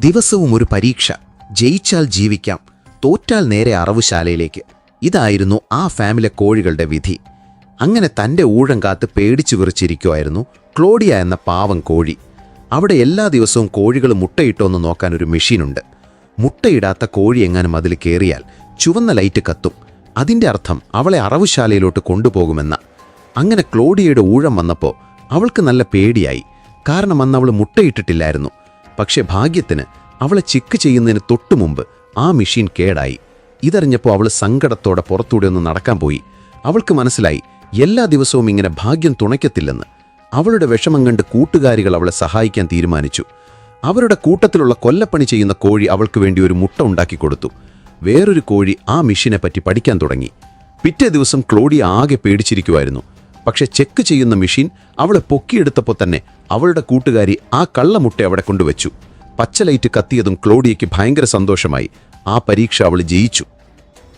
ദിവസവും ഒരു പരീക്ഷ. ജയിച്ചാൽ ജീവിക്കാം, തോറ്റാൽ നേരെ അറവുശാലയിലേക്ക്. ഇതായിരുന്നു ആ ഫാമിലെ കോഴികളുടെ വിധി. അങ്ങനെ തൻ്റെ ഊഴം കാത്ത് പേടിച്ചു വിറച്ചിരിക്കുമായിരുന്നു ക്ലോഡിയ എന്ന പാവം കോഴി. അവിടെ എല്ലാ ദിവസവും കോഴികൾ മുട്ടയിട്ടോന്ന് നോക്കാൻ ഒരു മെഷീനുണ്ട്. മുട്ടയിടാത്ത കോഴി എങ്ങാനും അതിൽ കയറിയാൽ ചുവന്ന ലൈറ്റ് കത്തും. അതിൻ്റെ അർത്ഥം അവളെ അറവുശാലയിലോട്ട് കൊണ്ടുപോകുമെന്ന. അങ്ങനെ ക്ലോഡിയയുടെ ഊഴം വന്നപ്പോൾ അവൾക്ക് നല്ല പേടിയായി. കാരണം അന്ന് അവൾ മുട്ടയിട്ടിട്ടില്ലായിരുന്നു. പക്ഷെ ഭാഗ്യത്തിന് അവളെ ചെക്ക് ചെയ്യുന്നതിന് തൊട്ടുമുമ്പ് ആ മെഷീൻ കേടായി. ഇതറിഞ്ഞപ്പോൾ അവൾ സങ്കടത്തോടെ പുറത്തൂടെ ഒന്ന് നടക്കാൻ പോയി. അവൾക്ക് മനസ്സിലായി എല്ലാ ദിവസവും ഇങ്ങനെ ഭാഗ്യം തുണയ്ക്കത്തില്ലെന്ന്. അവളുടെ വിഷമം കണ്ട് കൂട്ടുകാരികൾ അവളെ സഹായിക്കാൻ തീരുമാനിച്ചു. അവരുടെ കൂട്ടത്തിലുള്ള കൊല്ലപ്പണി ചെയ്യുന്ന കോഴി അവൾക്ക് വേണ്ടി ഒരു മുട്ട ഉണ്ടാക്കി കൊടുത്തു. വേറൊരു കോഴി ആ മെഷീനെ പറ്റി പഠിക്കാൻ തുടങ്ങി. പിറ്റേ ദിവസം ക്ലോഡിയ ആകെ പേടിച്ചിരിക്കുമായിരുന്നു. പക്ഷെ ചെക്ക് ചെയ്യുന്ന മെഷീൻ അവളെ പൊക്കിയെടുത്തപ്പോൾ തന്നെ അവളുടെ കൂട്ടുകാരി ആ കള്ളമുട്ട അവിടെ കൊണ്ടുവച്ചു. പച്ച ലൈറ്റ് കത്തിയതും ക്ലോഡിയയ്ക്ക് ഭയങ്കര സന്തോഷമായി. ആ പരീക്ഷ അവൾ ജയിച്ചു.